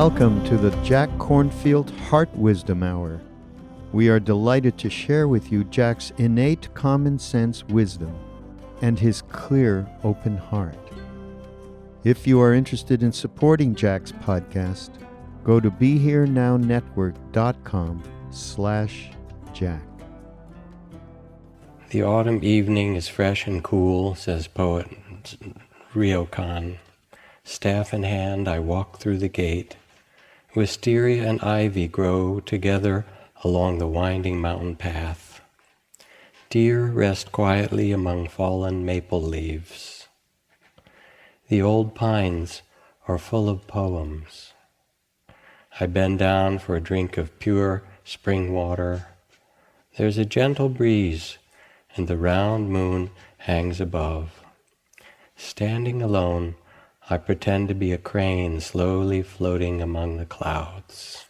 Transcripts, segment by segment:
Welcome to the Jack Kornfield Heart Wisdom Hour. We are delighted to share with you Jack's innate common sense wisdom and his clear, open heart. If you are interested in supporting Jack's podcast, go to BeHereNowNetwork.com/Jack. The autumn evening is fresh and cool, says poet Ryokan. Staff in hand, I walk through the gate. Wisteria and ivy grow together along the winding mountain path. Deer rest quietly among fallen maple leaves. The old pines are full of poems. I bend down for a drink of pure spring water. There's a gentle breeze, and the round moon hangs above. Standing alone, I pretend to be a crane slowly floating among the clouds.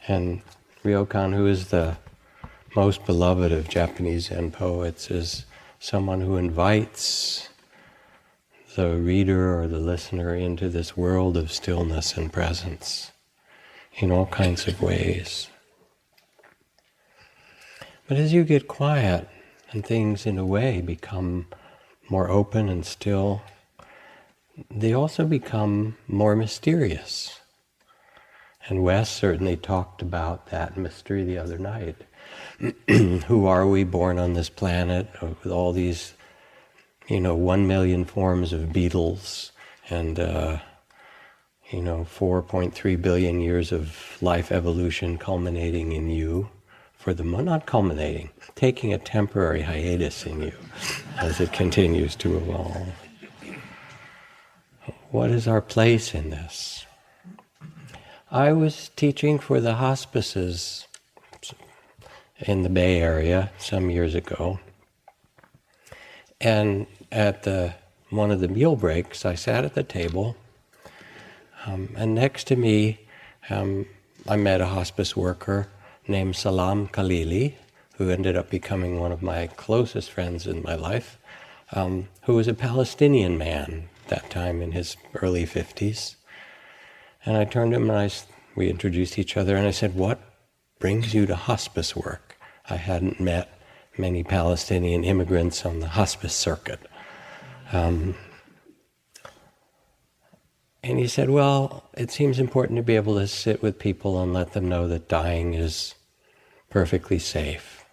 And Ryokan, who is the most beloved of Japanese Zen poets, is someone who invites the reader or the listener into this world of stillness and presence in all kinds of ways. But as you get quiet and things in a way become more open and still, they also become more mysterious. And Wes certainly talked about that mystery the other night. Who are we born on this planet with all these, 1 million forms of beetles and, 4.3 billion years of life evolution culminating in you for the not culminating, taking a temporary hiatus in you as it continues to evolve. What is our place in this? I was teaching for the hospices in the Bay Area some years ago, and at one of the meal breaks, I sat at the table, and next to me, I met a hospice worker named Salam Khalili, who ended up becoming one of my closest friends in my life, who was a Palestinian man that time in his early 50s. And I turned to him and we introduced each other, and I said, "What brings you to hospice work?" I hadn't met many Palestinian immigrants on the hospice circuit. And he said, "Well, it seems important to be able to sit with people and let them know that dying is perfectly safe."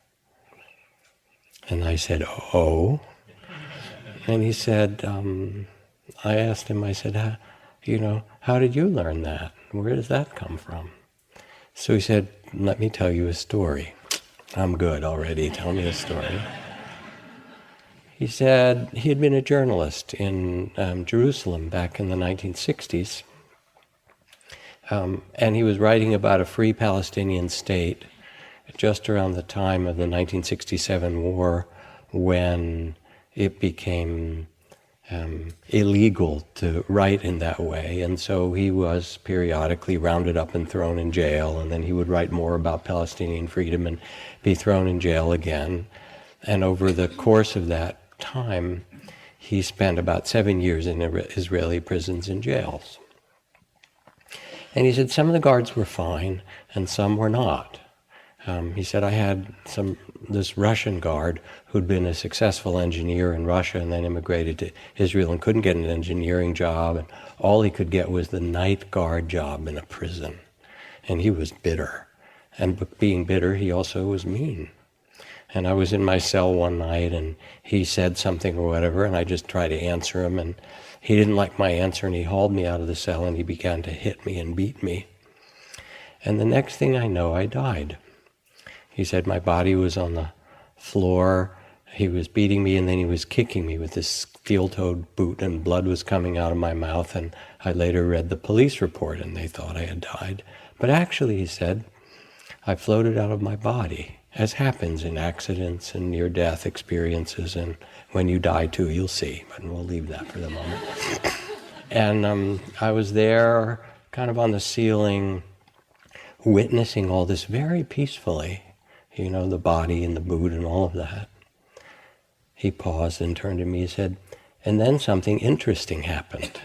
And I said, "Oh?" And he said, I asked him, I said, how did you learn that? Where does that come from? So he said, "Let me tell you a story." I'm good already, tell me a story. He said he had been a journalist in Jerusalem back in the 1960s. And he was writing about a free Palestinian state just around the time of the 1967 war, when it became illegal to write in that way, and so he was periodically rounded up and thrown in jail, and then he would write more about Palestinian freedom and be thrown in jail again. And over the course of that time, he spent about 7 years in Israeli prisons and jails. And he said some of the guards were fine, and some were not. He said, I had this Russian guard who'd been a successful engineer in Russia and then immigrated to Israel and couldn't get an engineering job, and all he could get was the night guard job in a prison. And he was bitter. And being bitter, he also was mean. And I was in my cell one night, and he said something or whatever, and I just tried to answer him, and he didn't like my answer, and he hauled me out of the cell, and he began to hit me and beat me. And the next thing I know, I died. He said my body was on the floor, he was beating me, and then he was kicking me with this steel-toed boot, and blood was coming out of my mouth, and I later read the police report, and they thought I had died. But actually, he said, I floated out of my body, as happens in accidents and near-death experiences, and when you die too, you'll see, but we'll leave that for the moment. And I was there, kind of on the ceiling, witnessing all this very peacefully. The body and the boot and all of that. He paused and turned to me and said, and then something interesting happened.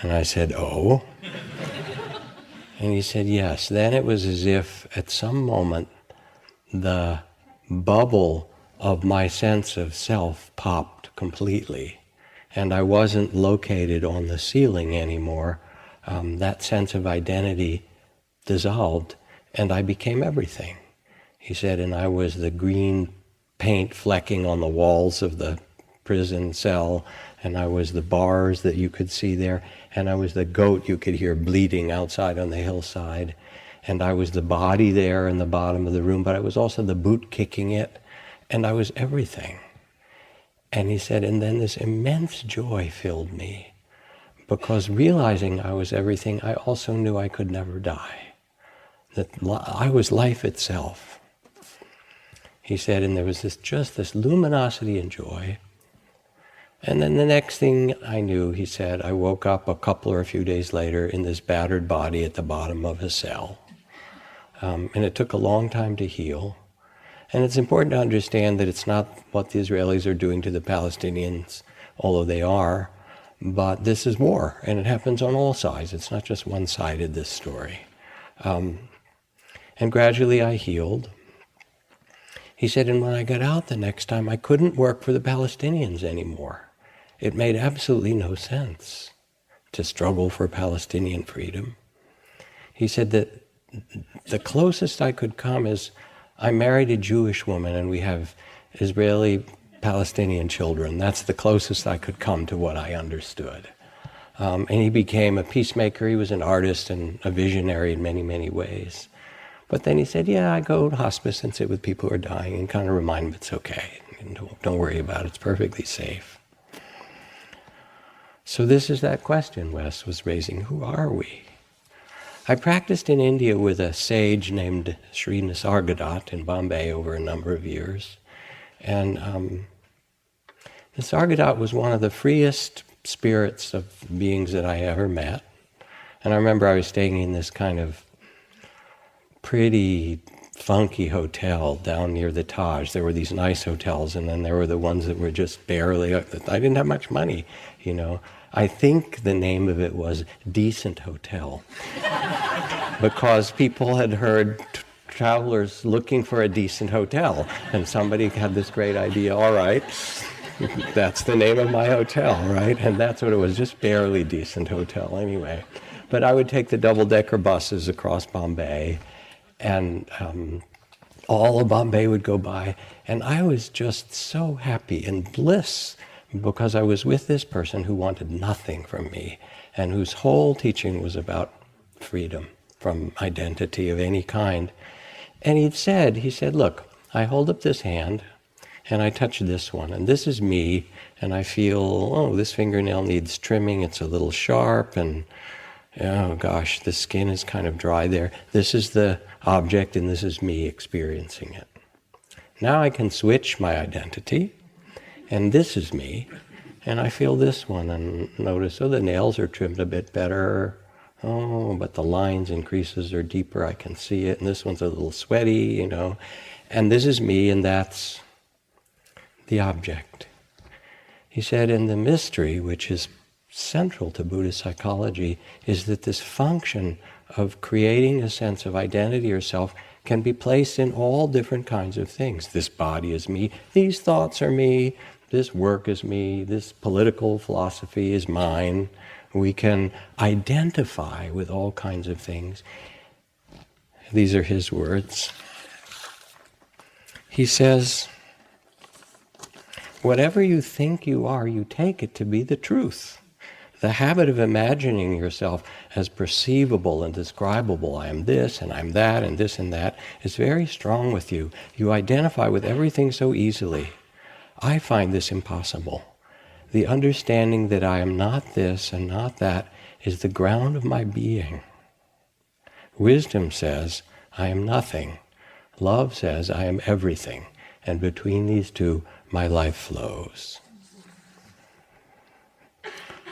And I said, oh? And he said, yes. Then it was as if at some moment the bubble of my sense of self popped completely. And I wasn't located on the ceiling anymore. That sense of identity dissolved, and I became everything. He said, and I was the green paint flecking on the walls of the prison cell, and I was the bars that you could see there, and I was the goat you could hear bleating outside on the hillside, and I was the body there in the bottom of the room, but I was also the boot kicking it, and I was everything. And he said, and then this immense joy filled me, because realizing I was everything, I also knew I could never die, that I was life itself. He said, and there was just this luminosity and joy. And then the next thing I knew, he said, I woke up a couple or a few days later in this battered body at the bottom of a cell. And it took a long time to heal. And it's important to understand that it's not what the Israelis are doing to the Palestinians, although they are, but this is war, and it happens on all sides. It's not just one-sided, this story. And gradually I healed. He said, and when I got out the next time, I couldn't work for the Palestinians anymore. It made absolutely no sense to struggle for Palestinian freedom. He said that the closest I could come is, I married a Jewish woman and we have Israeli-Palestinian children. That's the closest I could come to what I understood. And he became a peacemaker. He was an artist and a visionary in many, many ways. But then he said, yeah, I go to hospice and sit with people who are dying and kind of remind them it's okay. And don't worry about it. It's perfectly safe. So this is that question Wes was raising. Who are we? I practiced in India with a sage named Sri Nisargadatta in Bombay over a number of years. And Nisargadatta was one of the freest spirits of beings that I ever met. And I remember I was staying in this kind of pretty funky hotel down near the Taj. There were these nice hotels, and then there were the ones that were just barely, I didn't have much money, you know. I think the name of it was Decent Hotel because people had heard travelers looking for a decent hotel, and somebody had this great idea, all right, that's the name of my hotel, right? And that's what it was, just barely decent hotel anyway. But I would take the double-decker buses across Bombay, and all of Bombay would go by, and I was just so happy and bliss because I was with this person who wanted nothing from me and whose whole teaching was about freedom from identity of any kind. And he said, look, I hold up this hand and I touch this one, and this is me, and I feel, oh, this fingernail needs trimming, it's a little sharp, and oh gosh, the skin is kind of dry there. This is the object and this is me experiencing it. Now I can switch my identity, and this is me, and I feel this one and notice, oh, the nails are trimmed a bit better. Oh, but the lines and creases are deeper, I can see it, and this one's a little sweaty, you know. And this is me, and that's the object. He said, and the mystery, which is central to Buddhist psychology, is that this function of creating a sense of identity or self can be placed in all different kinds of things. This body is me, these thoughts are me, this work is me, this political philosophy is mine. We can identify with all kinds of things. These are his words. He says, whatever you think you are, you take it to be the truth. The habit of imagining yourself as perceivable and describable, I am this and I'm that and this and that, is very strong with you. You identify with everything so easily. I find this impossible. The understanding that I am not this and not that is the ground of my being. Wisdom says, I am nothing. Love says, I am everything. And between these two, my life flows.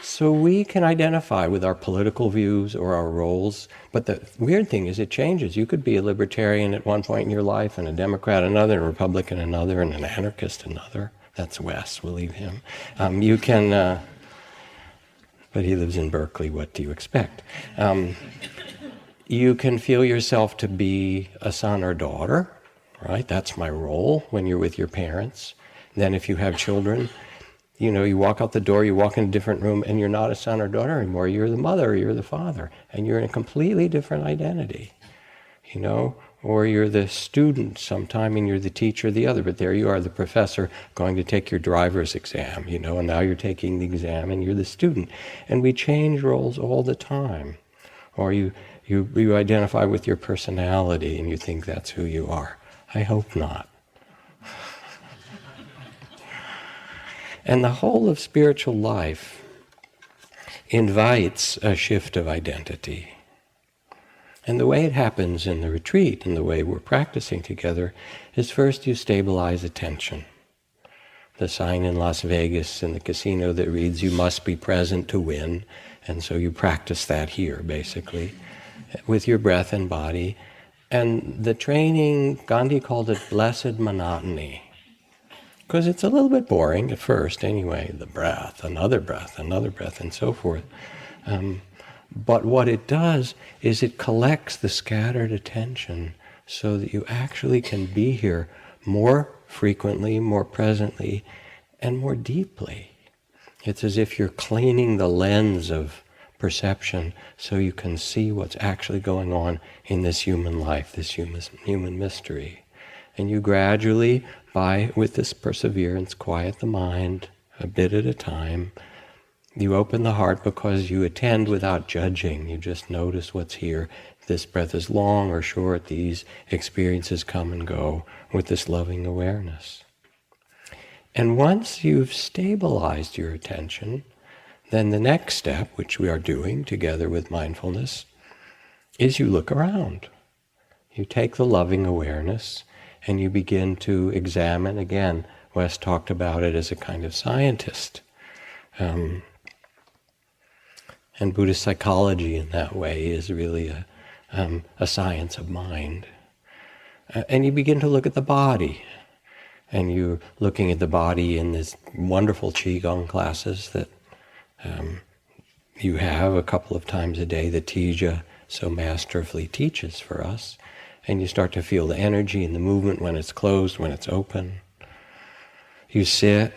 So we can identify with our political views or our roles, but the weird thing is it changes. You could be a libertarian at one point in your life, and a Democrat another, and a Republican another, and an anarchist another. That's Wes, we'll leave him. But but he lives in Berkeley. What do you expect? You can feel yourself to be a son or daughter, right? That's my role when you're with your parents. Then if you have children, you walk out the door, you walk in a different room, and you're not a son or daughter anymore. You're the mother, or you're the father, and you're in a completely different identity, Or you're the student sometime, and you're the teacher the other, but there you are, the professor, going to take your driver's exam, and now you're taking the exam, and you're the student. And we change roles all the time. Or you identify with your personality, and you think that's who you are. I hope not. And the whole of spiritual life invites a shift of identity. And the way it happens in the retreat, and the way we're practicing together, is first you stabilize attention. The sign in Las Vegas in the casino that reads, "You must be present to win," and so you practice that here, basically, with your breath and body. And the training, Gandhi called it blessed monotony, because it's a little bit boring at first anyway, the breath, another breath, and so forth. But what it does is it collects the scattered attention so that you actually can be here more frequently, more presently, and more deeply. It's as if you're cleaning the lens of perception so you can see what's actually going on in this human life, this human mystery. And you gradually, with this perseverance, quiet the mind a bit at a time. You open the heart because you attend without judging. You just notice what's here. This breath is long or short. These experiences come and go with this loving awareness. And once you've stabilized your attention, then the next step, which we are doing together with mindfulness, is you look around. You take the loving awareness and you begin to examine. Again, Wes talked about it as a kind of scientist. And Buddhist psychology in that way is really a science of mind. And you begin to look at the body. And you're looking at the body in these wonderful Qigong classes that you have a couple of times a day that Tija so masterfully teaches for us. And you start to feel the energy and the movement when it's closed, when it's open. You sit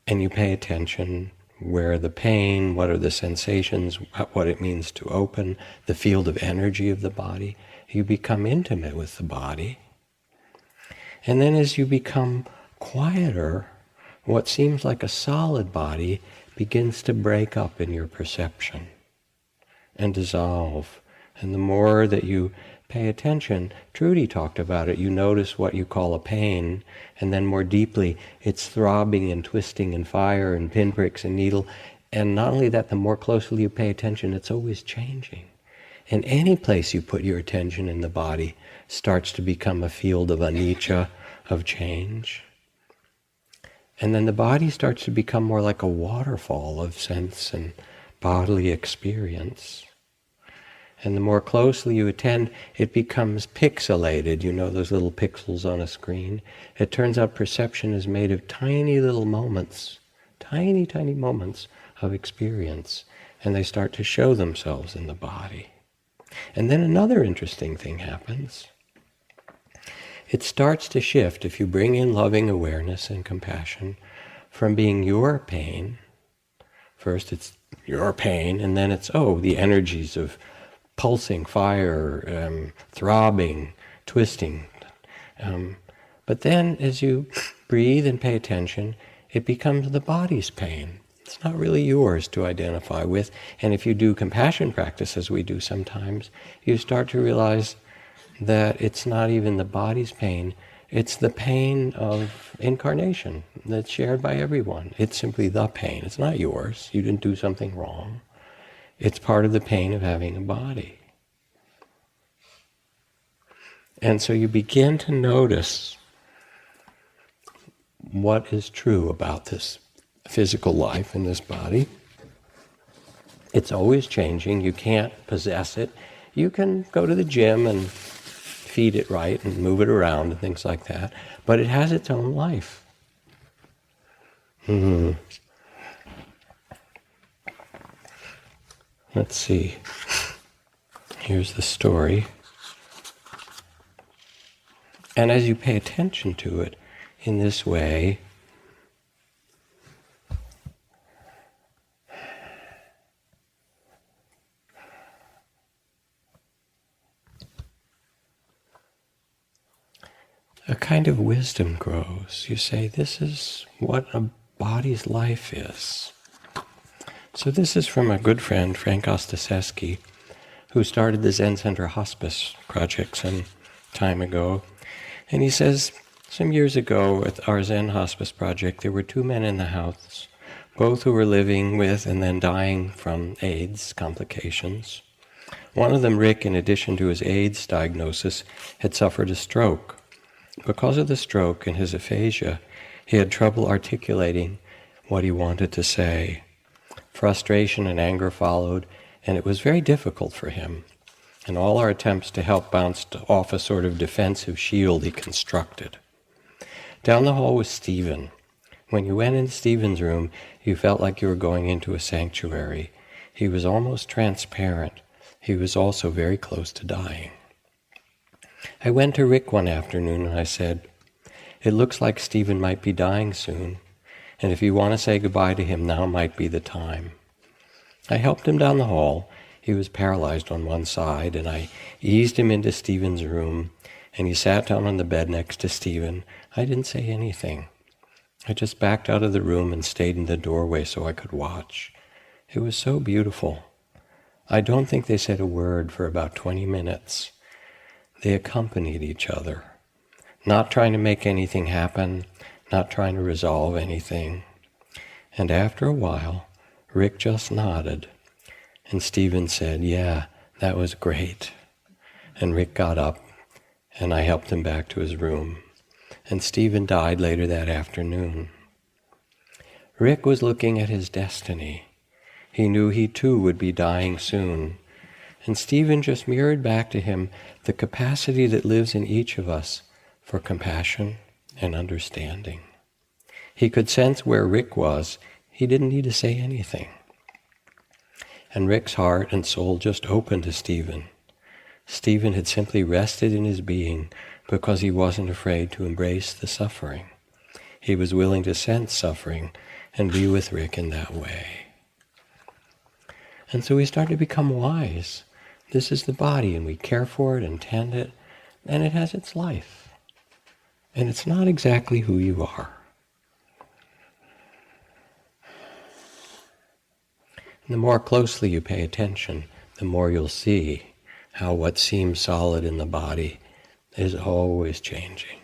and you pay attention. Where are the pain, what are the sensations, what it means to open, the field of energy of the body. You become intimate with the body. And then as you become quieter, what seems like a solid body begins to break up in your perception and dissolve. And the more that you pay attention, Trudy talked about it, you notice what you call a pain, and then more deeply, it's throbbing and twisting and fire and pinpricks and needle. And not only that, the more closely you pay attention, it's always changing. And any place you put your attention in the body starts to become a field of anicca, of change. And then the body starts to become more like a waterfall of sense and bodily experience. And the more closely you attend, it becomes pixelated. Those little pixels on a screen. It turns out perception is made of tiny little moments, tiny, tiny moments of experience. And they start to show themselves in the body. And then another interesting thing happens. It starts to shift, if you bring in loving awareness and compassion, from being your pain. First it's your pain, and then it's, the energies of pulsing, fire, throbbing, twisting. But then as you breathe and pay attention, it becomes the body's pain. It's not really yours to identify with. And if you do compassion practice, as we do sometimes, you start to realize that it's not even the body's pain, it's the pain of incarnation that's shared by everyone. It's simply the pain. It's not yours. You didn't do something wrong. It's part of the pain of having a body. And so you begin to notice what is true about this physical life in this body. It's always changing. You can't possess it. You can go to the gym and feed it right and move it around and things like that, but it has its own life. Let's see. Here's the story. And as you pay attention to it in this way, a kind of wisdom grows. You say, this is what a body's life is. So this is from a good friend, Frank Ostaseski, who started the Zen Center Hospice project some time ago. And he says, some years ago at our Zen Hospice project, there were two men in the house, both who were living with and then dying from AIDS complications. One of them, Rick, in addition to his AIDS diagnosis, had suffered a stroke. Because of the stroke and his aphasia, he had trouble articulating what he wanted to say. Frustration and anger followed, and it was very difficult for him. And all our attempts to help bounced off a sort of defensive shield he constructed. Down the hall was Stephen. When you went into Stephen's room, you felt like you were going into a sanctuary. He was almost transparent. He was also very close to dying. I went to Rick one afternoon and I said, it looks like Stephen might be dying soon, and if you want to say goodbye to him, now might be the time. I helped him down the hall. He was paralyzed on one side, and I eased him into Stephen's room, and he sat down on the bed next to Stephen. I didn't say anything. I just backed out of the room and stayed in the doorway so I could watch. It was so beautiful. I don't think they said a word for about 20 minutes. They accompanied each other, not trying to make anything happen, not trying to resolve anything. And after a while, Rick just nodded. And Stephen said, yeah, that was great. And Rick got up, and I helped him back to his room. And Stephen died later that afternoon. Rick was looking at his destiny. He knew he too would be dying soon. And Stephen just mirrored back to him the capacity that lives in each of us for compassion and understanding. He could sense where Rick was. He didn't need to say anything. And Rick's heart and soul just opened to Stephen. Stephen had simply rested in his being because he wasn't afraid to embrace the suffering. He was willing to sense suffering and be with Rick in that way. And so we start to become wise. This is the body, and we care for it and tend it, and it has its life. And it's not exactly who you are. And the more closely you pay attention, the more you'll see how what seems solid in the body is always changing.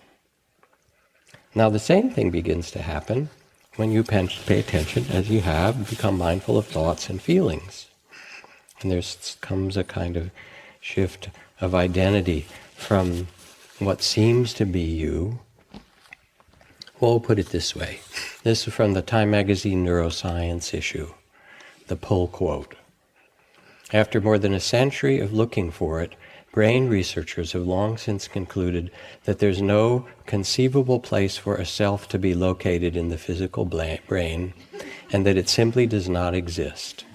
Now the same thing begins to happen when you pay attention, as you have, become mindful of thoughts and feelings. And there comes a kind of shift of identity from what seems to be you. We'll put it this way. This is from the Time magazine neuroscience issue, the pull quote. After more than a century of looking for it, brain researchers have long since concluded that there's no conceivable place for a self to be located in the physical brain, and that it simply does not exist.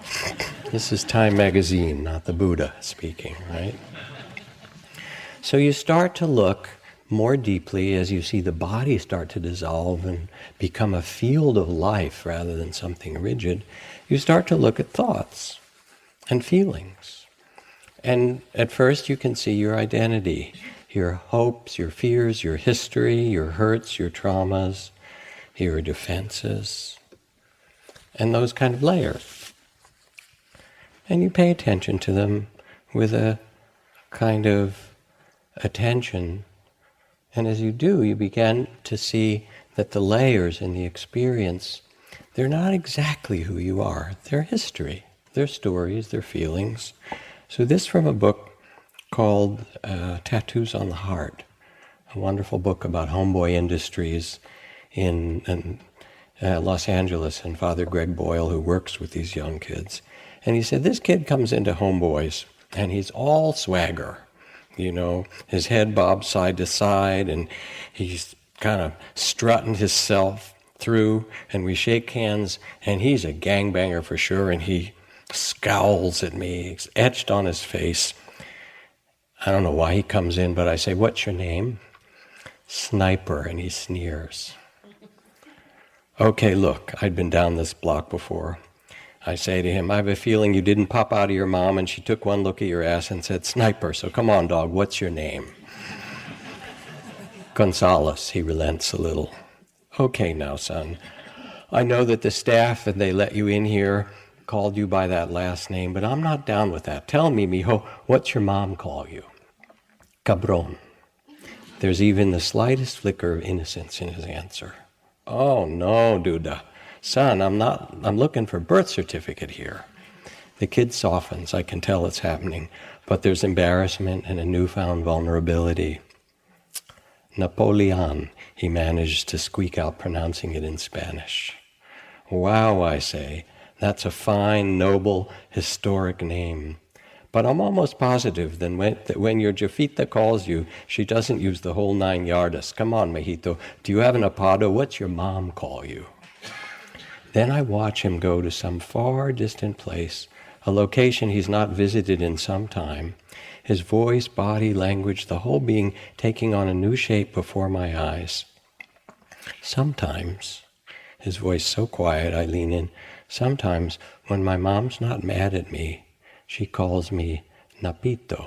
This is Time magazine, not the Buddha speaking, right? So you start to look more deeply as you see the body start to dissolve and become a field of life rather than something rigid. You start to look at thoughts and feelings. And at first you can see your identity, your hopes, your fears, your history, your hurts, your traumas, your defenses, and those kind of layers. And you pay attention to them with a kind of attention. And as you do, you begin to see that the layers in the experience, they're not exactly who you are. They're history, they're stories, they're feelings. So this from a book called Tattoos on the Heart, a wonderful book about Homeboy Industries in Los Angeles, and Father Greg Boyle, who works with these young kids. And he said, this kid comes into Homeboys, and he's all swagger. You know, his head bobs side to side, and he's kind of strutting himself through, and we shake hands, and he's a gangbanger for sure, and he scowls at me, it's etched on his face. I don't know why he comes in, but I say, "What's your name?" "Sniper," and he sneers. Okay, look, I'd been down this block before. I say to him, "I have a feeling you didn't pop out of your mom and she took one look at your ass and said, 'Sniper, so come on, dog, what's your name?'" "Gonzales," he relents a little. "Okay now, son, I know that the staff, and they let you in here, called you by that last name, but I'm not down with that. Tell me, mijo, what's your mom call you?" "Cabron." There's even the slightest flicker of innocence in his answer. "Oh no, Duda. Son, I'm looking for birth certificate here." The kid softens, I can tell it's happening, but there's embarrassment and a newfound vulnerability. "Napoleon," he managed to squeak out, pronouncing it in Spanish. "Wow," I say, "that's a fine, noble, historic name. But I'm almost positive that when your Jafita calls you, she doesn't use the whole 9 yardas. Come on, mijito, do you have an apado? What's your mom call you?" Then I watch him go to some far distant place, a location he's not visited in some time, his voice, body, language, the whole being taking on a new shape before my eyes. Sometimes, his voice so quiet I lean in, sometimes when my mom's not mad at me, she calls me Napito.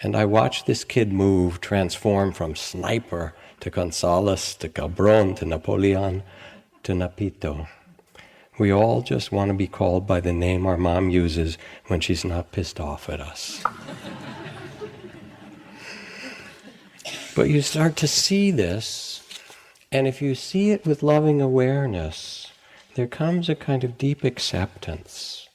And I watch this kid move, transform from Sniper to Gonzales to Cabron to Napoleon to Napito. We all just want to be called by the name our mom uses when she's not pissed off at us. But you start to see this, and if you see it with loving awareness, there comes a kind of deep acceptance.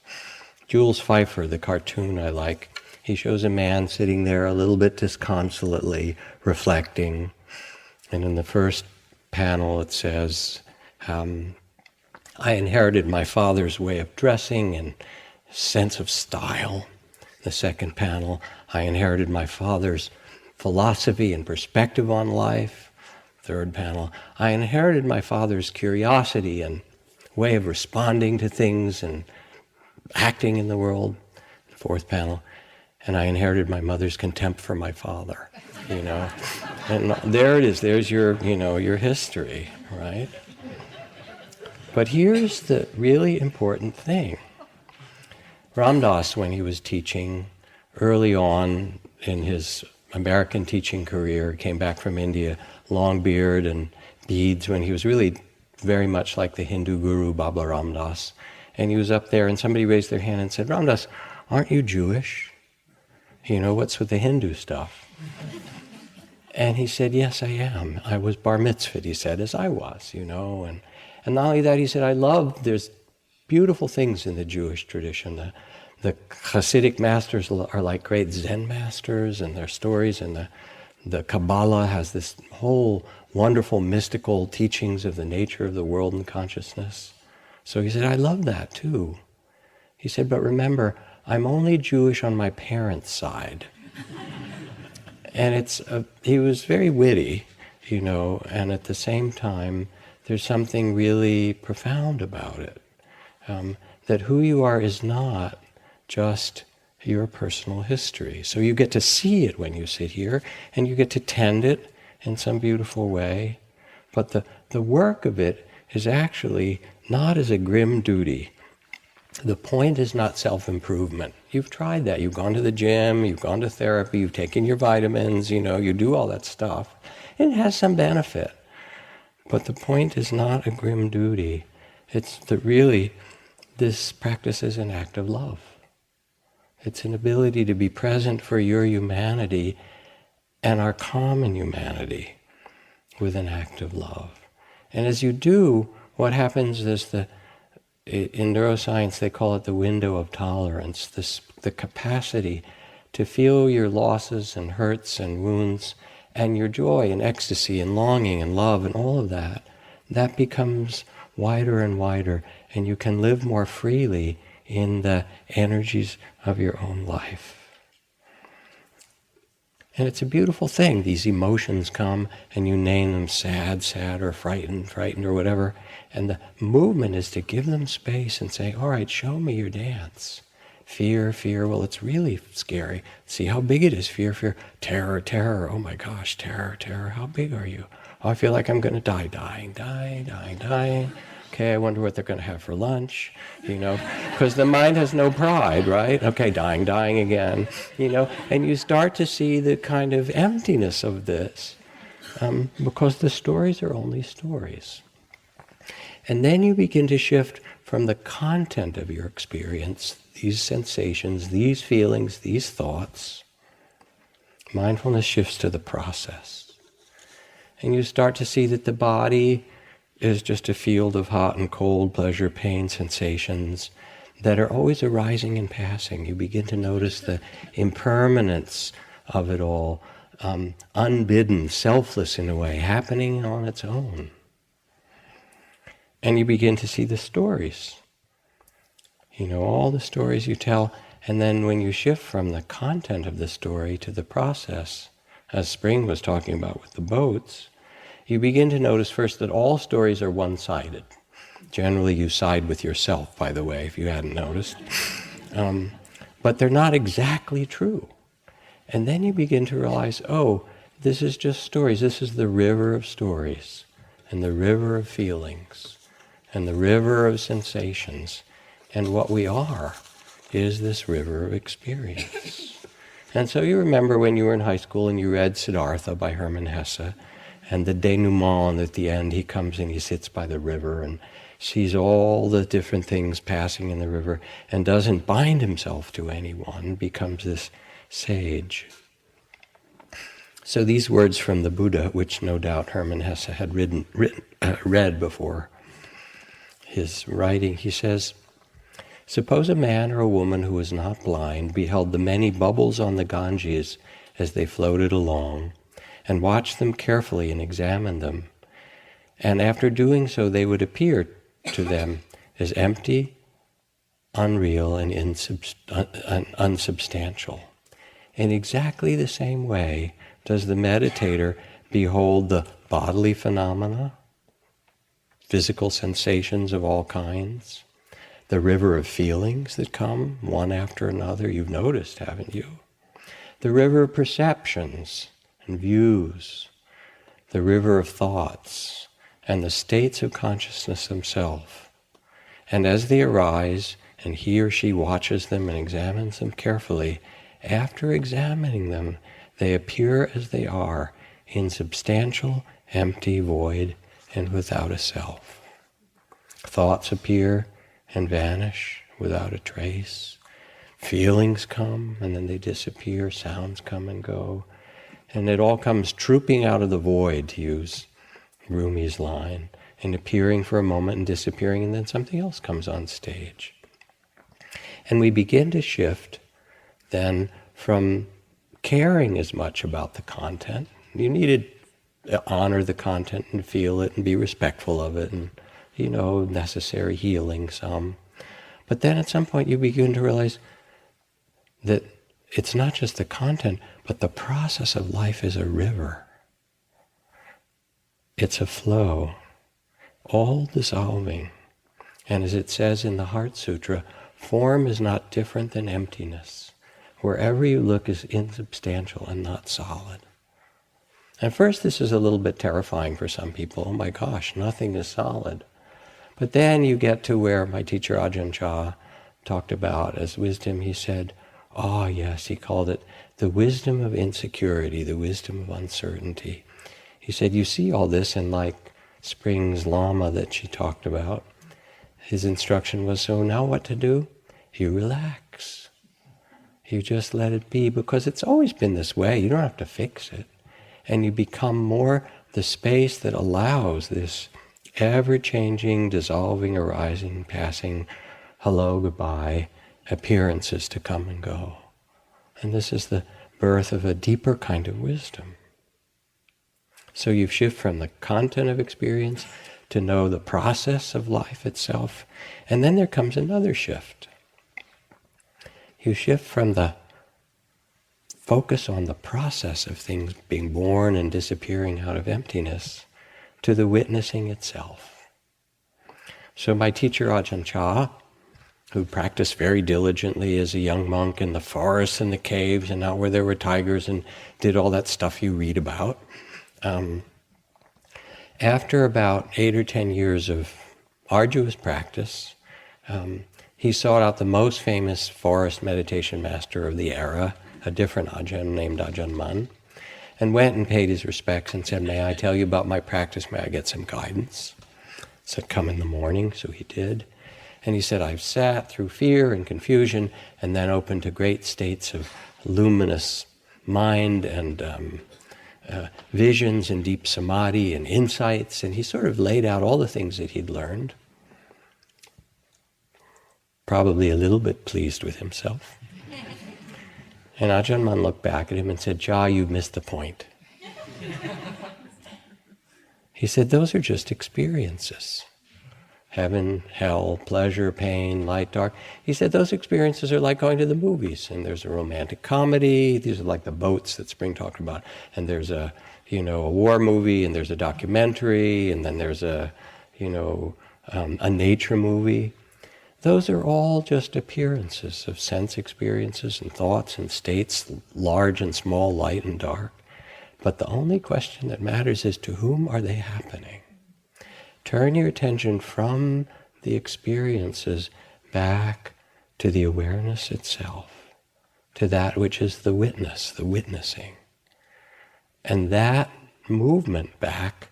Jules Feiffer, the cartoon I like, he shows a man sitting there a little bit disconsolately, reflecting. And in the first panel it says, "I inherited my father's way of dressing and sense of style." The second panel, "I inherited my father's philosophy and perspective on life." Third panel, "I inherited my father's curiosity and way of responding to things and acting in the world." Fourth panel, "And I inherited my mother's contempt for my father." And there it is. There's your history, right? But here's the really important thing. Ram Dass, when he was teaching early on in his American teaching career, came back from India, long beard and beads, when he was really very much like the Hindu guru Baba Ram Dass. And he was up there and somebody raised their hand and said, "Ram Dass, aren't you Jewish? What's with the Hindu stuff?" And he said, "Yes, I am. I was bar mitzvahed," he said, as I was, And not only that, he said, there's beautiful things in the Jewish tradition. The Hasidic masters are like great Zen masters, and their stories, and the Kabbalah has this whole wonderful mystical teachings of the nature of the world and consciousness. So he said, "I love that too." He said, "But remember, I'm only Jewish on my parents' side." And he was very witty, and at the same time, there's something really profound about it. That who you are is not just your personal history. So you get to see it when you sit here, and you get to tend it in some beautiful way. But the work of it is actually not as a grim duty. The point is not self-improvement. You've tried that. You've gone to the gym, you've gone to therapy, you've taken your vitamins, you do all that stuff. It has some benefit. But the point is not a grim duty. It's that really this practice is an act of love. It's an ability to be present for your humanity and our common humanity with an act of love. And as you do, what happens is in neuroscience they call it the window of tolerance, the capacity to feel your losses and hurts and wounds and your joy and ecstasy and longing and love and all of that becomes wider and wider, and you can live more freely in the energies of your own life. And it's a beautiful thing. These emotions come and you name them sad, or frightened, or whatever. And the movement is to give them space and say, all right, show me your dance. Fear, well, it's really scary. See how big it is. Fear. Terror. Oh my gosh, terror. How big are you? Oh, I feel like I'm going to die. Dying. Okay, I wonder what they're going to have for lunch, because the mind has no pride, right? Okay, dying again, and you start to see the kind of emptiness of this, because the stories are only stories. And then you begin to shift from the content of your experience, these sensations, these feelings, these thoughts. Mindfulness shifts to the process. And you start to see that the body is just a field of hot and cold, pleasure, pain, sensations that are always arising and passing. You begin to notice the impermanence of it all, unbidden, selfless in a way, happening on its own. And you begin to see the stories. All the stories you tell, and then when you shift from the content of the story to the process, as Spring was talking about with the boats, you begin to notice first that all stories are one-sided. Generally you side with yourself, by the way, if you hadn't noticed. But they're not exactly true. And then you begin to realize, oh, this is just stories. This is the river of stories, and the river of feelings, and the river of sensations. And what we are is this river of experience. And so you remember when you were in high school and you read Siddhartha by Hermann Hesse, and the denouement at the end, he comes and he sits by the river and sees all the different things passing in the river and doesn't bind himself to anyone, becomes this sage. So these words from the Buddha, which no doubt Hermann Hesse had read before his writing, he says, "Suppose a man or a woman who was not blind beheld the many bubbles on the Ganges as they floated along, and watched them carefully and examined them. And after doing so, they would appear to them as empty, unreal, and unsubstantial. In exactly the same way does the meditator behold the bodily phenomena, physical sensations of all kinds, the river of feelings that come one after another. You've noticed, haven't you? The river of perceptions and views, the river of thoughts, and the states of consciousness themselves. And as they arise, and he or she watches them and examines them carefully, after examining them, they appear as they are, insubstantial, empty, void, and without a self. Thoughts appear and vanish without a trace. Feelings come and then they disappear. Sounds come and go. And it all comes trooping out of the void, to use Rumi's line, and appearing for a moment and disappearing, and then something else comes on stage. And we begin to shift then from caring as much about the content. You need to honor the content and feel it and be respectful of it, and, necessary healing some. But then at some point you begin to realize that it's not just the content, but the process of life is a river. It's a flow, all dissolving. And as it says in the Heart Sutra, form is not different than emptiness. Wherever you look is insubstantial and not solid. At first this is a little bit terrifying for some people. Oh my gosh, nothing is solid. But then you get to where my teacher Ajahn Chah talked about as wisdom. He said, oh yes, he called it the wisdom of insecurity, the wisdom of uncertainty. He said, you see all this in like Spring's Lama that she talked about. His instruction was, so now what to do? You relax. You just let it be, because it's always been this way. You don't have to fix it. And you become more the space that allows this ever-changing, dissolving, arising, passing, hello, goodbye, appearances to come and go. And this is the birth of a deeper kind of wisdom. So you shift from the content of experience to know the process of life itself. And then there comes another shift. You shift from the focus on the process of things being born and disappearing out of emptiness to the witnessing itself. So my teacher Ajahn Chah, who practiced very diligently as a young monk in the forests and the caves and out where there were tigers and did all that stuff you read about, after about 8 or 10 years of arduous practice, he sought out the most famous forest meditation master of the era, a different Ajahn named Ajahn Mun, and went and paid his respects and said, "May I tell you about my practice? May I get some guidance?" Said, "Come in the morning," so he did. And he said, "I've sat through fear and confusion and then opened to great states of luminous mind and visions and deep samadhi and insights." And he sort of laid out all the things that he'd learned, probably a little bit pleased with himself. And Ajahn Mun looked back at him and said, "Cha, you've missed the point." He said, "Those are just experiences. Heaven, hell, pleasure, pain, light, dark." He said, "Those experiences are like going to the movies, and there's a romantic comedy, these are like the boats that Spring talked about, and there's a war movie, and there's a documentary, and then there's a nature movie. Those are all just appearances of sense experiences and thoughts and states, large and small, light and dark. But the only question that matters is, to whom are they happening? Turn your attention from the experiences back to the awareness itself, to that which is the witness, the witnessing. And that movement back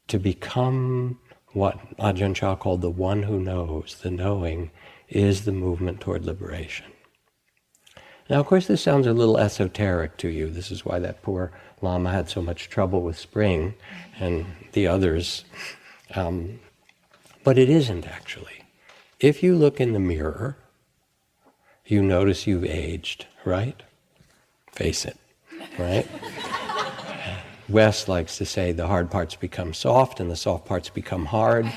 to become what Ajahn Chah called the one who knows, the knowing, is the movement toward liberation. Now, of course, this sounds a little esoteric to you. This is why that poor Lama had so much trouble with Spring and the others. But it isn't, actually. If you look in the mirror, you notice you've aged, right? Face it, right? Wes likes to say the hard parts become soft and the soft parts become hard.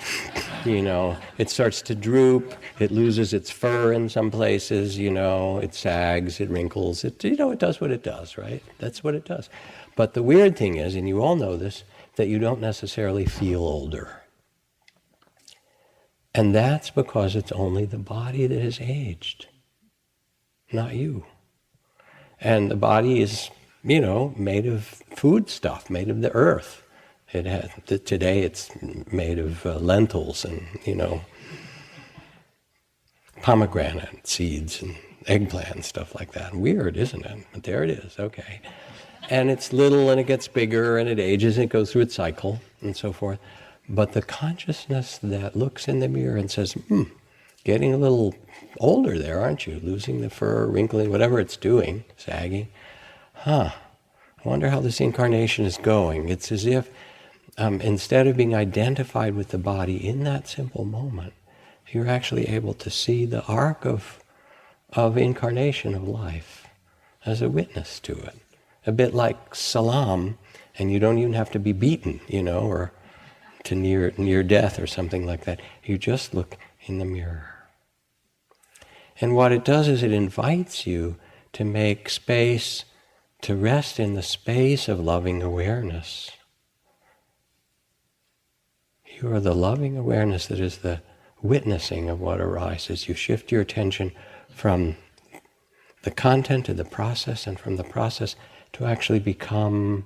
It starts to droop, it loses its fur in some places, it sags, it wrinkles, it does what it does, right? That's what it does. But the weird thing is, and you all know this, that you don't necessarily feel older. And that's because it's only the body that has aged, not you. And the body is made of food stuff, made of the earth. Today it's made of lentils and, pomegranate seeds and eggplant, stuff like that. Weird, isn't it? But there it is, okay. And it's little and it gets bigger and it ages and it goes through its cycle and so forth. But the consciousness that looks in the mirror and says, getting a little older there, aren't you? Losing the fur, wrinkling, whatever it's doing, sagging. I wonder how this incarnation is going. It's as if instead of being identified with the body in that simple moment, you're actually able to see the arc of incarnation of life as a witness to it. A bit like salam, and you don't even have to be beaten, or to near death or something like that. You just look in the mirror. And what it does is it invites you to make space, to rest in the space of loving awareness. You are the loving awareness that is the witnessing of what arises. You shift your attention from the content to the process, and from the process to actually become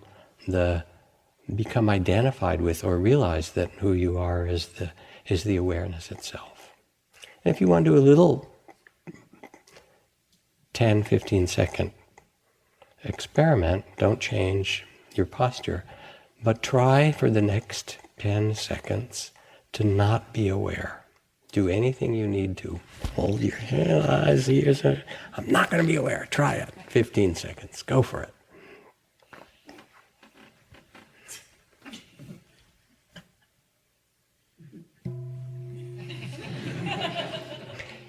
identified with or realize that who you are is the awareness itself. And if you want to do a little 10, 15 second experiment, don't change your posture, but try for the next 10 seconds to not be aware. Do anything you need to. Hold your eyes, ears. I'm not going to be aware. Try it. 15 seconds. Go for it.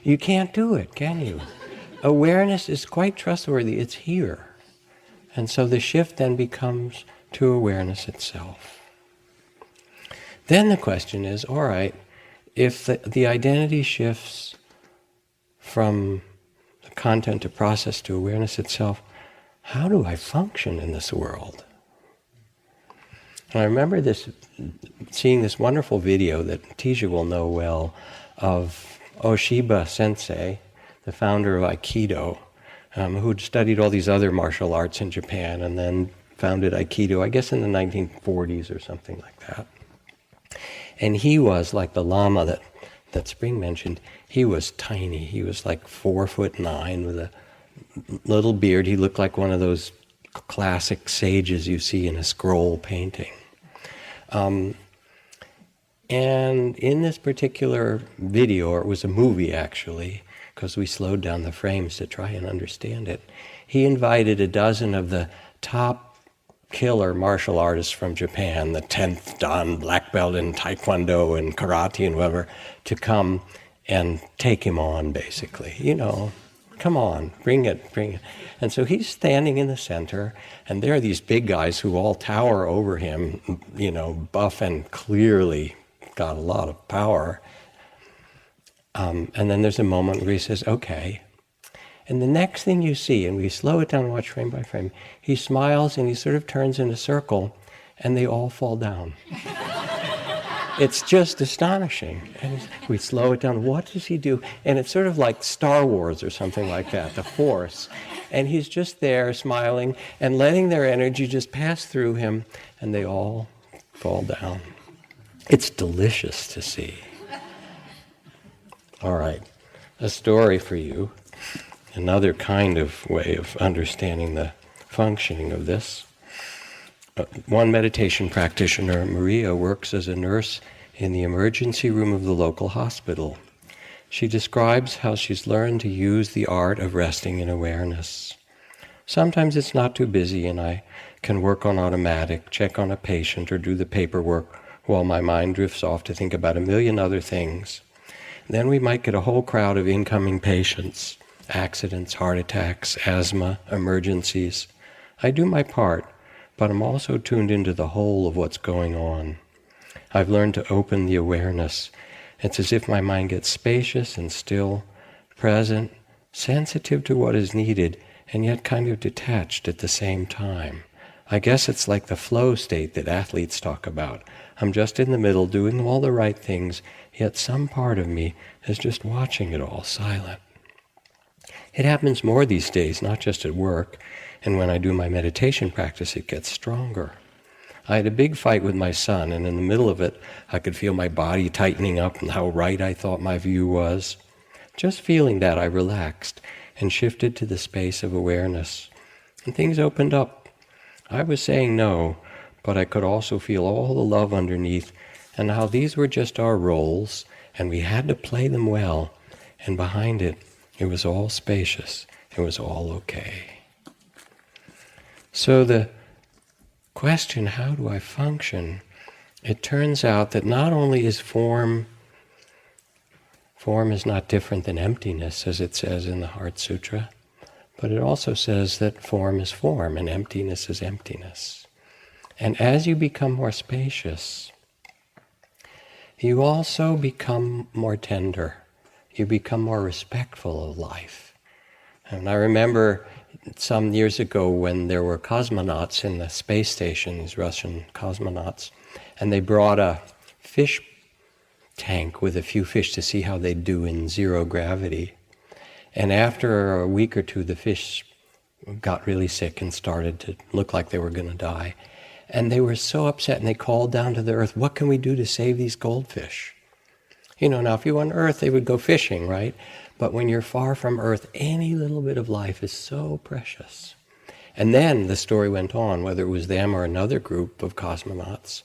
You can't do it, can you? Awareness is quite trustworthy. It's here. And so the shift then becomes to awareness itself. Then the question is, all right, if the identity shifts from the content to process to awareness itself, how do I function in this world? And I remember seeing this wonderful video that Tisha will know well of Oshiba Sensei, the founder of Aikido, who'd studied all these other martial arts in Japan and then founded Aikido, I guess in the 1940s or something like that. And he was like the Lama that Spring mentioned. He was tiny. He was like 4'9" with a little beard. He looked like one of those classic sages you see in a scroll painting. And in this particular video, or it was a movie actually, because we slowed down the frames to try and understand it, he invited a dozen of the top killer martial artists from Japan, the 10th Dan black belt in Taekwondo and karate and whatever, to come and take him on, basically. You know, come on, bring it. And so he's standing in the center, and there are these big guys who all tower over him, you know, buff and clearly got a lot of power. And then there's a moment where he says, okay. And the next thing you see, and we slow it down and watch frame by frame, he smiles and he sort of turns in a circle, and they all fall down. It's just astonishing. And we slow it down. What does he do? And it's sort of like Star Wars or something like that, the Force. And he's just there smiling and letting their energy just pass through him, and they all fall down. It's delicious to see. All right, a story for you. Another kind of way of understanding the functioning of this. One meditation practitioner, Maria, works as a nurse in the emergency room of the local hospital. She describes how she's learned to use the art of resting in awareness. Sometimes it's not too busy and I can work on automatic, check on a patient, or do the paperwork while my mind drifts off to think about a million other things. Then we might get a whole crowd of incoming patients, accidents, heart attacks, asthma, emergencies. I do my part, but I'm also tuned into the whole of what's going on. I've learned to open the awareness. It's as if my mind gets spacious and still, present, sensitive to what is needed, and yet kind of detached at the same time. I guess it's like the flow state that athletes talk about. I'm just in the middle doing all the right things, yet some part of me is just watching it all silent. It happens more these days, not just at work, and when I do my meditation practice, it gets stronger. I had a big fight with my son, and in the middle of it, I could feel my body tightening up and how right I thought my view was. Just feeling that, I relaxed and shifted to the space of awareness, and things opened up. I was saying no, but I could also feel all the love underneath, and how these were just our roles, and we had to play them well, and behind it, it was all spacious. It was all okay. So the question, how do I function? It turns out that not only is form is not different than emptiness, as it says in the Heart Sutra, but it also says that form is form and emptiness is emptiness. And as you become more spacious, you also become more tender. You become more respectful of life. And I remember some years ago when there were cosmonauts in the space station, these Russian cosmonauts, and they brought a fish tank with a few fish to see how they'd do in zero gravity. And after a week or two, the fish got really sick and started to look like they were going to die. And they were so upset, and they called down to the earth, what can we do to save these goldfish? You know, now if you were on Earth, they would go fishing, right? But when you're far from Earth, any little bit of life is so precious. And then the story went on, whether it was them or another group of cosmonauts.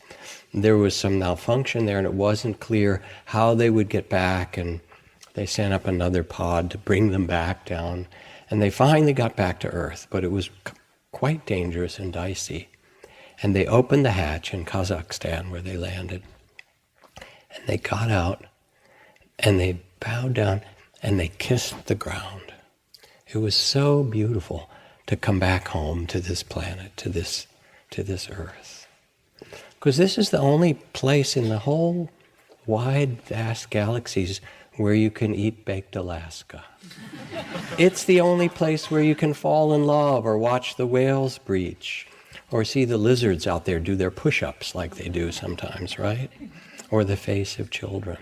There was some malfunction there, and it wasn't clear how they would get back, and they sent up another pod to bring them back down. And they finally got back to Earth, but it was quite dangerous and dicey. And they opened the hatch in Kazakhstan, where they landed. And they got out, and they bowed down, and they kissed the ground. It was so beautiful to come back home to this planet, to this Earth. Because this is the only place in the whole wide, vast galaxies where you can eat baked Alaska. It's the only place where you can fall in love or watch the whales breach or see the lizards out there do their push-ups like they do sometimes, right? Or the face of children.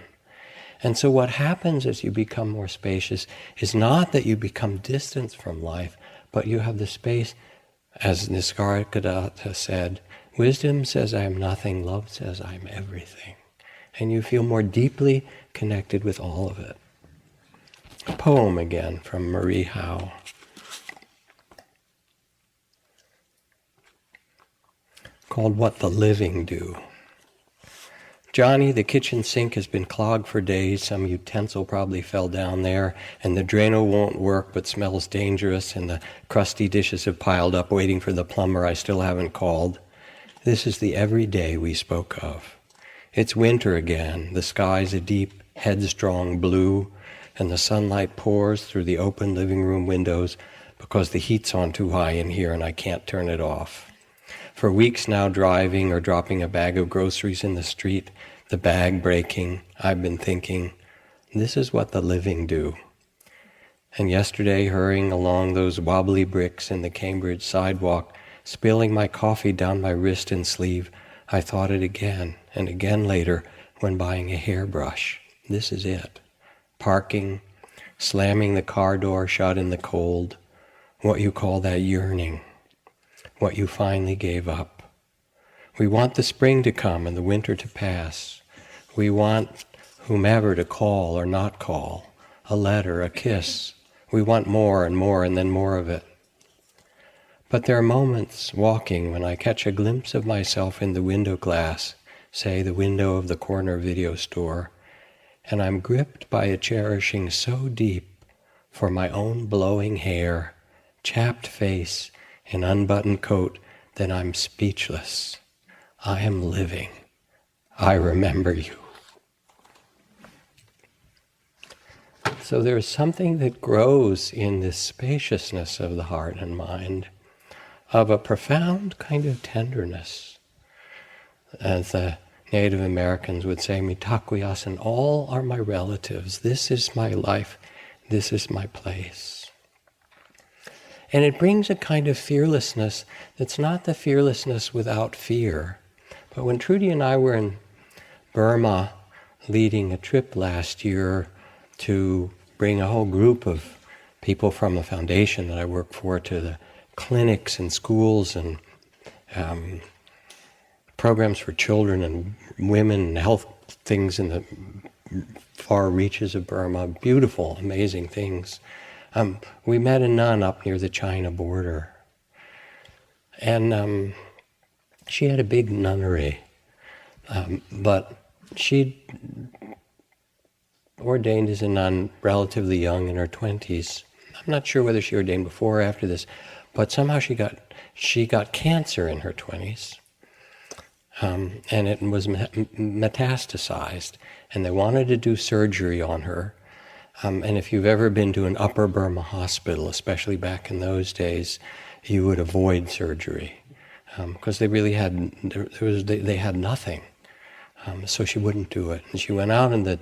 And so what happens as you become more spacious is not that you become distant from life, but you have the space, as Nisargadatta said, wisdom says I am nothing, love says I am everything. And you feel more deeply connected with all of it. A poem again from Marie Howe. Called What the Living Do. Johnny, the kitchen sink has been clogged for days. Some utensil probably fell down there, and the Drano won't work but smells dangerous, and the crusty dishes have piled up waiting for the plumber I still haven't called. This is the everyday we spoke of. It's winter again. The sky's a deep, headstrong blue, and the sunlight pours through the open living room windows because the heat's on too high in here and I can't turn it off. For weeks now, driving or dropping a bag of groceries in the street, the bag breaking, I've been thinking, this is what the living do. And yesterday, hurrying along those wobbly bricks in the Cambridge sidewalk, spilling my coffee down my wrist and sleeve, I thought it again and again later when buying a hairbrush. This is it. Parking, slamming the car door shut in the cold, what you call that yearning. What you finally gave up. We want the spring to come and the winter to pass. We want whomever to call or not call, a letter, a kiss. We want more and then more of it. But there are moments walking when I catch a glimpse of myself in the window glass, say the window of the corner video store, and I'm gripped by a cherishing so deep for my own blowing hair, chapped face, an unbuttoned coat, that I'm speechless. I am living. I remember you. So there's something that grows in this spaciousness of the heart and mind, of a profound kind of tenderness. As the Native Americans would say, Mitakuyasan, all are my relatives. This is my life. This is my place. And it brings a kind of fearlessness that's not the fearlessness without fear. But when Trudy and I were in Burma leading a trip last year to bring a whole group of people from the foundation that I work for to the clinics and schools and programs for children and women and health things in the far reaches of Burma, beautiful, amazing things. We met a nun up near the China border, and she had a big nunnery, but she ordained as a nun relatively young, in her 20s. I'm not sure whether she ordained before or after this, but somehow she got cancer in her 20s, and it was metastasized, and they wanted to do surgery on her. And if you've ever been to an Upper Burma hospital, especially back in those days, you would avoid surgery because they really had they had nothing. So she wouldn't do it. And she went out in the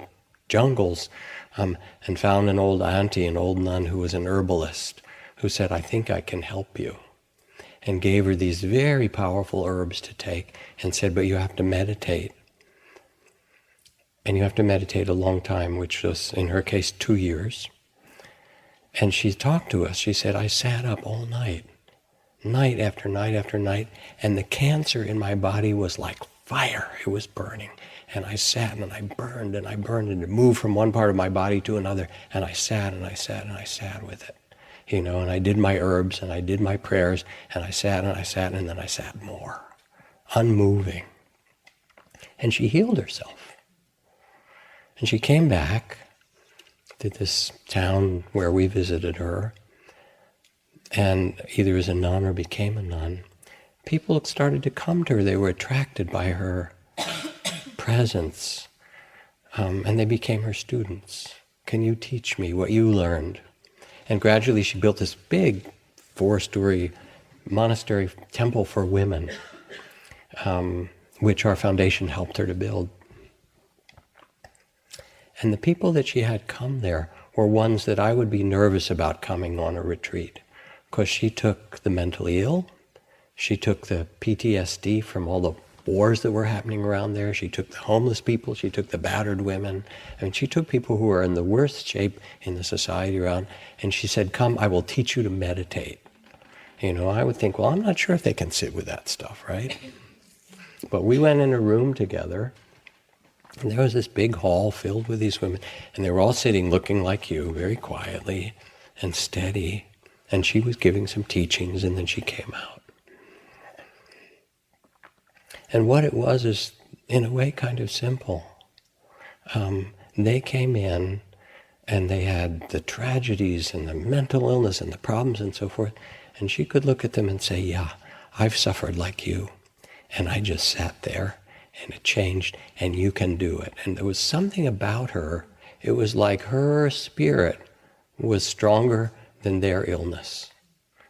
jungles and found an old auntie, an old nun who was an herbalist, who said, "I think I can help you," and gave her these very powerful herbs to take, and said, "But you have to meditate." And you have to meditate a long time, which was, in her case, 2 years. And she talked to us. She said, I sat up all night, night after night after night, and the cancer in my body was like fire. It was burning. And I sat and I burned and I burned, and it moved from one part of my body to another. And I sat and I sat and I sat with it. You know, and I did my herbs and I did my prayers, and I sat and I sat, and then I sat more, unmoving. And she healed herself. And she came back to this town where we visited her, and either as a nun or became a nun. People started to come to her. They were attracted by her presence, and they became her students. Can you teach me what you learned? And gradually she built this big 4-story monastery temple for women, which our foundation helped her to build. And the people that she had come there were ones that I would be nervous about coming on a retreat, because she took the mentally ill, she took the PTSD from all the wars that were happening around there, she took the homeless people, she took the battered women, I mean, she took people who were in the worst shape in the society around, and she said, come, I will teach you to meditate. You know, I would think, well, I'm not sure if they can sit with that stuff, right? But we went in a room together, and there was this big hall filled with these women, and they were all sitting looking like you, very quietly and steady, and she was giving some teachings, and then she came out. And what it was is, in a way, kind of simple. They came in, and they had the tragedies and the mental illness and the problems and so forth, and she could look at them and say, yeah, I've suffered like you, and I just sat there, and it changed, and you can do it. And there was something about her, it was like her spirit was stronger than their illness.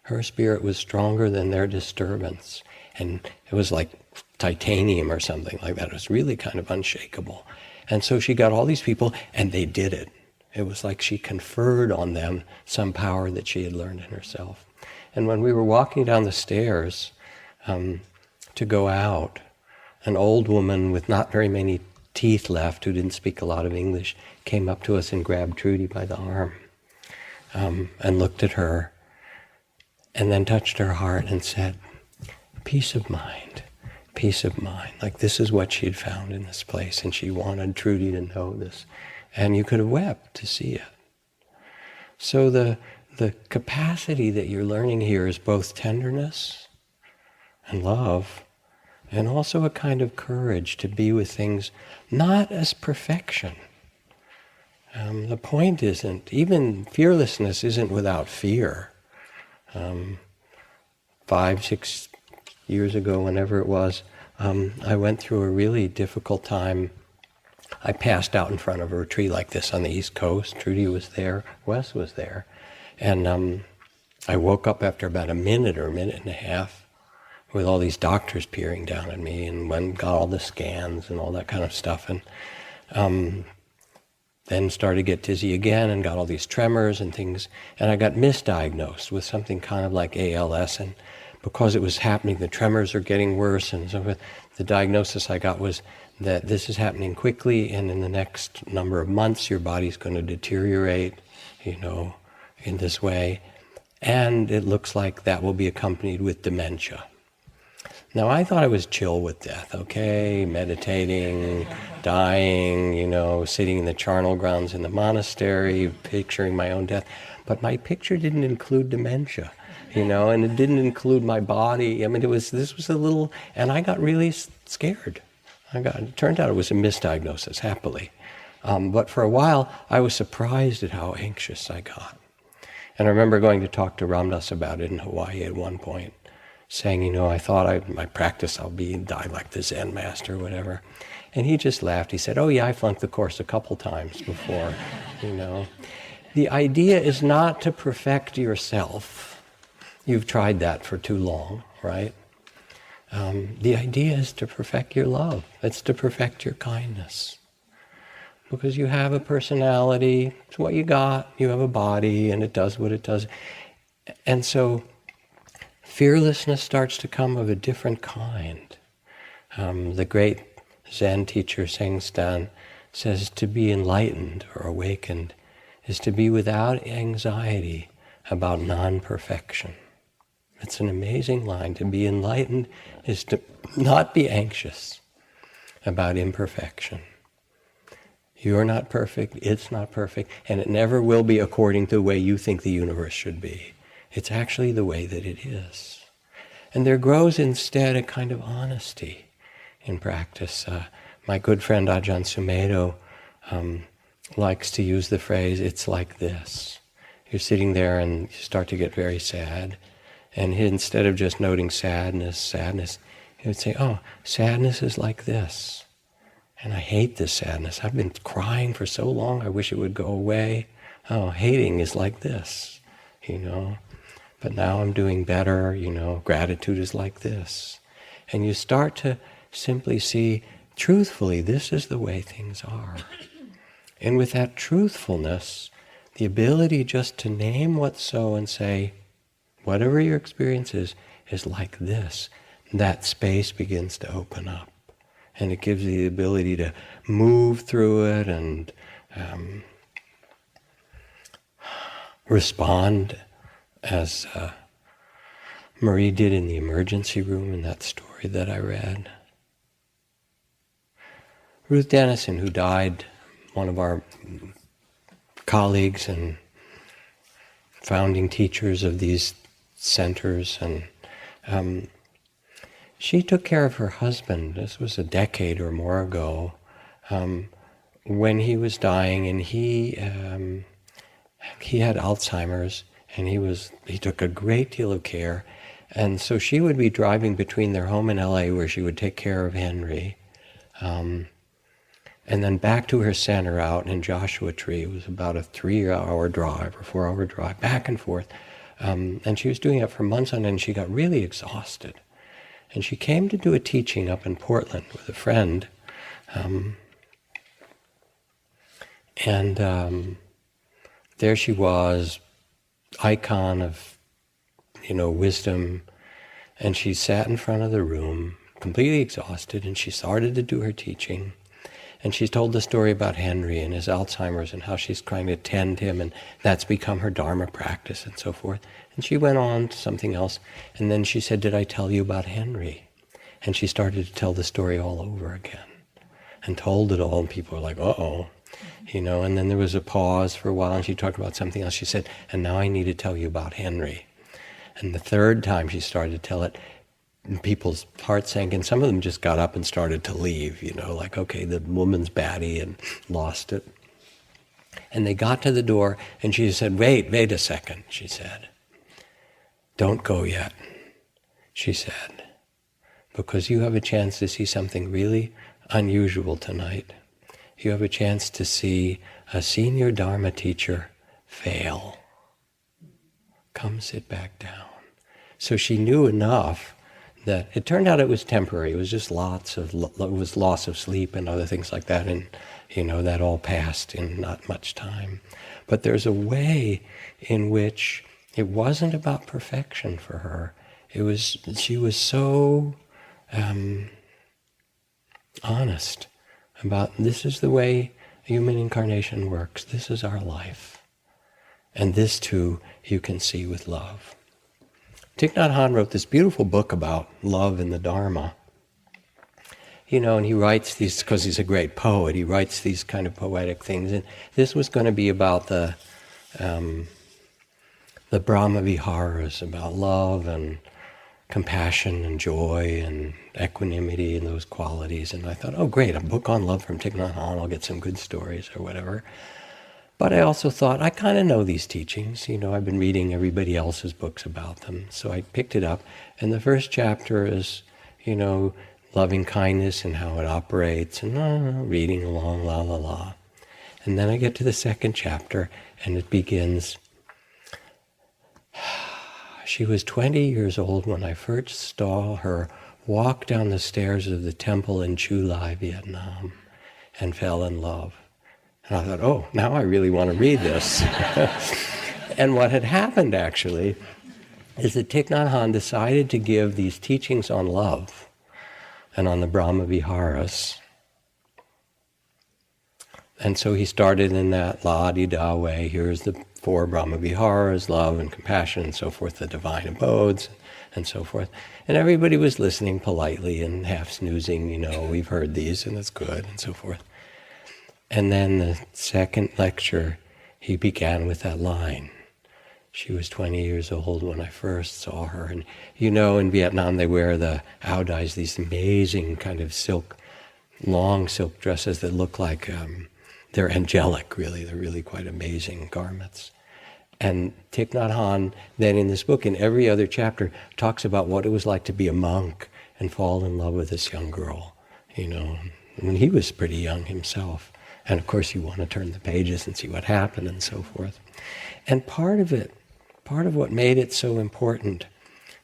Her spirit was stronger than their disturbance. And it was like titanium or something like that. It was really kind of unshakable. And so she got all these people, and they did it. It was like she conferred on them some power that she had learned in herself. And when we were walking down the stairs to go out, an old woman with not very many teeth left, who didn't speak a lot of English, came up to us and grabbed Trudy by the arm and looked at her, and then touched her heart and said, peace of mind, peace of mind. Like, this is what she had found in this place, and she wanted Trudy to know this. And you could have wept to see it. So the capacity that you're learning here is both tenderness and love, and also a kind of courage to be with things not as perfection. The point isn't, even fearlessness isn't without fear. 5, 6 years ago, whenever it was, I went through a really difficult time. I passed out in front of a retreat like this on the East Coast. Trudy was there, Wes was there. And I woke up after about a minute or a minute and a half with all these doctors peering down at me, and got all the scans and all that kind of stuff. And then started to get dizzy again and got all these tremors and things. And I got misdiagnosed with something kind of like ALS. And because it was happening, the tremors are getting worse. And so the diagnosis I got was that this is happening quickly, and in the next number of months, your body's going to deteriorate, in this way. And it looks like that will be accompanied with dementia. Now, I thought I was chill with death, okay? Meditating, dying, sitting in the charnel grounds in the monastery, picturing my own death. But my picture didn't include dementia, and it didn't include my body. I mean, this was a little, and I got really scared. It turned out it was a misdiagnosis, happily. But for a while, I was surprised at how anxious I got. And I remember going to talk to Ramdas about it in Hawaii at one point, saying, I thought my practice I'll die like the Zen master or whatever. And he just laughed. He said, oh yeah, I flunked the course a couple times before, The idea is not to perfect yourself. You've tried that for too long, right? The idea is to perfect your love. It's to perfect your kindness. Because you have a personality, it's what you got, you have a body, and it does what it does. And so fearlessness starts to come of a different kind. The great Zen teacher, Sengstan, says to be enlightened or awakened is to be without anxiety about non-perfection. It's an amazing line. To be enlightened is to not be anxious about imperfection. You're not perfect, it's not perfect, and it never will be according to the way you think the universe should be. It's actually the way that it is. And there grows instead a kind of honesty in practice. My good friend Ajahn Sumedho likes to use the phrase, it's like this. You're sitting there and you start to get very sad, and instead of just noting sadness, he would say, oh, sadness is like this. And I hate this sadness. I've been crying for so long, I wish it would go away. Oh, hating is like this, But now I'm doing better, gratitude is like this. And you start to simply see, truthfully, this is the way things are. And with that truthfulness, the ability just to name what's so and say, whatever your experience is like this, that space begins to open up. And it gives you the ability to move through it and respond as Marie did in the emergency room in that story that I read. Ruth Dennison, who died, one of our colleagues and founding teachers of these centers, and she took care of her husband. This was a decade or more ago, when he was dying, and he had Alzheimer's, and he took a great deal of care. And so she would be driving between their home in LA, where she would take care of Henry, and then back to her center out in Joshua Tree. It was about a 3-hour drive or 4-hour drive, back and forth. And she was doing it for months on end, and she got really exhausted. And she came to do a teaching up in Portland with a friend. There she was, icon of, wisdom. And she sat in front of the room, completely exhausted, and she started to do her teaching. And she told the story about Henry and his Alzheimer's and how she's trying to tend him, and that's become her Dharma practice and so forth. And she went on to something else. And then she said, "Did I tell you about Henry?" And she started to tell the story all over again and told it all. And people were like, uh-oh. And then there was a pause for a while, and she talked about something else. She said, "And now I need to tell you about Henry." And the third time she started to tell it, people's hearts sank, and some of them just got up and started to leave, like, okay, the woman's batty and lost it. And they got to the door, and she said, wait a second, she said. "Don't go yet," she said, "because you have a chance to see something really unusual tonight. You have a chance to see a senior Dharma teacher fail. Come sit back down." So she knew enough that it turned out it was temporary. It was just loss of sleep and other things like that, and that all passed in not much time. But there's a way in which it wasn't about perfection for her. She was so honest about, this is the way human incarnation works. This is our life, and this too you can see with love. Thich Nhat Hanh wrote this beautiful book about love and the Dharma. And he writes these, because he's a great poet, he writes these kind of poetic things. And this was going to be about the Brahma Viharas, about love and compassion and joy and equanimity and those qualities. And I thought, oh great, a book on love from Thich Nhat Hanh, I'll get some good stories or whatever. But I also thought, I kind of know these teachings. I've been reading everybody else's books about them. So I picked it up. And the first chapter is, loving kindness and how it operates, and reading along, la, la, la. And then I get to the second chapter, and it begins, "She was 20 years old when I first saw her walk down the stairs of the temple in Chu Lai, Vietnam, and fell in love." And I thought, oh, now I really want to read this. And what had happened, actually, is that Thich Nhat Hanh decided to give these teachings on love and on the Brahma Viharas. And so he started in that la-di-da way. Here's the 4 Brahma Viharas, love and compassion and so forth, the divine abodes and so forth. And everybody was listening politely and half snoozing, we've heard these and it's good and so forth. And then the second lecture, he began with that line. "She was 20 years old when I first saw her." And in Vietnam they wear the ao dais, these amazing kind of long silk dresses that look like they're angelic, really. They're really quite amazing garments. And Thich Nhat Hanh, then in this book, in every other chapter, talks about what it was like to be a monk and fall in love with this young girl, when he was pretty young himself. And of course you want to turn the pages and see what happened and so forth. And part of what made it so important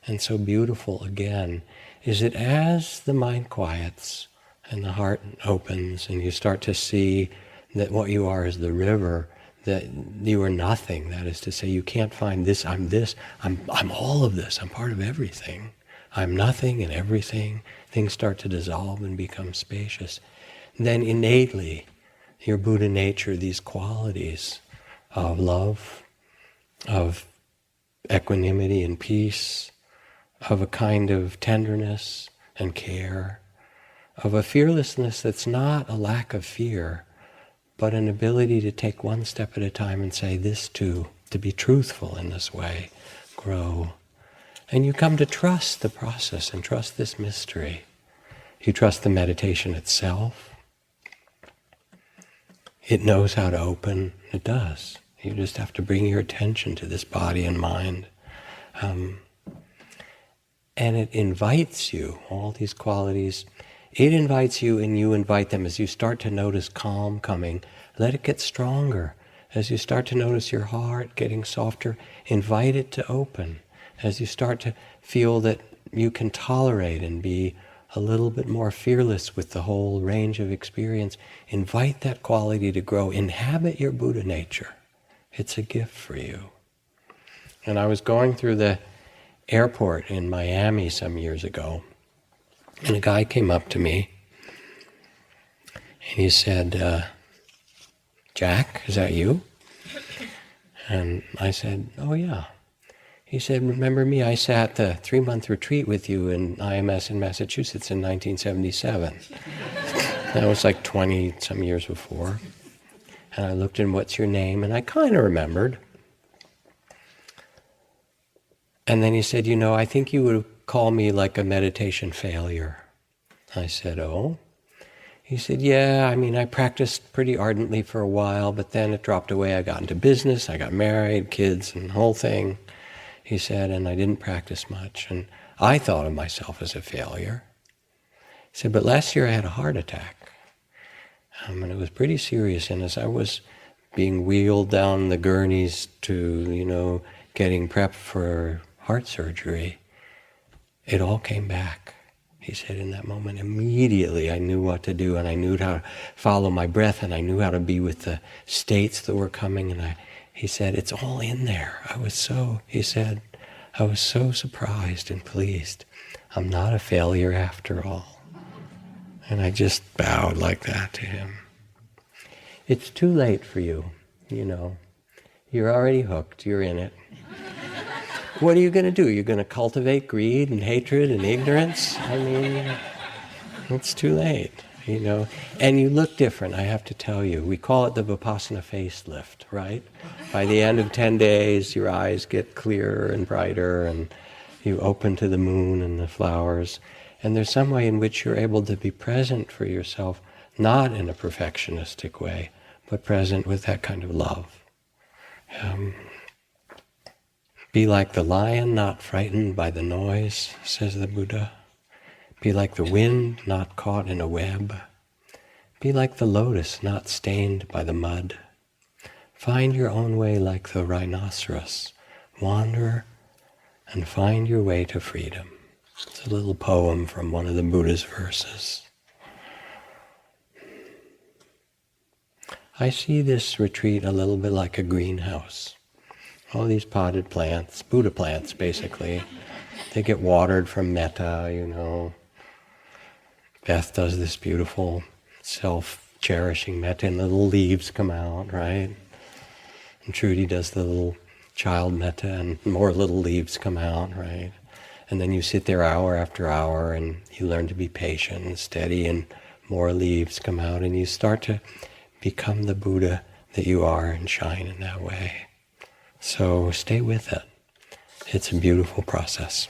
and so beautiful again, is that as the mind quiets and the heart opens and you start to see that what you are is the river, that you are nothing. That is to say, you can't find this, I'm all of this, I'm part of everything. I'm nothing and everything. Things start to dissolve and become spacious. Then innately, your Buddha nature, these qualities of love, of equanimity and peace, of a kind of tenderness and care, of a fearlessness that's not a lack of fear, but an ability to take one step at a time and say, this too, to be truthful in this way, grow. And you come to trust the process and trust this mystery. You trust the meditation itself. It knows how to open. It does. You just have to bring your attention to this body and mind. And it invites you, all these qualities. It invites you and you invite them. As you start to notice calm coming, let it get stronger. As you start to notice your heart getting softer, invite it to open. As you start to feel that you can tolerate and be a little bit more fearless with the whole range of experience, invite that quality to grow. Inhabit your Buddha nature. It's a gift for you. And I was going through the airport in Miami some years ago, and a guy came up to me, and he said, Jack, is that you? And I said, oh yeah. He said, remember me? I sat the 3-month retreat with you in IMS in Massachusetts in 1977. That was like 20 some years before. And I looked in, what's your name? And I kind of remembered. And then he said, you know, I think you would call me like a meditation failure. I said, oh? He said, yeah, I mean, I practiced pretty ardently for a while, but then it dropped away. I got into business, I got married, kids, and the whole thing. He said, and I didn't practice much. And I thought of myself as a failure. He said, but last year I had a heart attack. And it was pretty serious. And as I was being wheeled down the gurneys to, getting prepped for heart surgery, it all came back. He said, in that moment, immediately I knew what to do, and I knew how to follow my breath, and I knew how to be with the states that were coming, and he said, it's all in there. I was so surprised and pleased. I'm not a failure after all. And I just bowed like that to him. It's too late for you, You're already hooked, you're in it. What are you going to do? You're going to cultivate greed and hatred and ignorance? I mean, it's too late, And you look different, I have to tell you. We call it the Vipassana facelift, right? By the end of 10 days, your eyes get clearer and brighter, and you open to the moon and the flowers. And there's some way in which you're able to be present for yourself, not in a perfectionistic way, but present with that kind of love. Be like the lion, not frightened by the noise, says the Buddha. Be like the wind, not caught in a web. Be like the lotus, not stained by the mud. Find your own way like the rhinoceros. Wander and find your way to freedom. It's a little poem from one of the Buddha's verses. I see this retreat a little bit like a greenhouse. All these potted plants, Buddha plants basically, they get watered from metta, Beth does this beautiful self-cherishing metta, and the little leaves come out, right? And Trudy does the little child metta, and more little leaves come out, right? And then you sit there hour after hour, and you learn to be patient and steady, and more leaves come out, and you start to become the Buddha that you are and shine in that way. So stay with it. It's a beautiful process.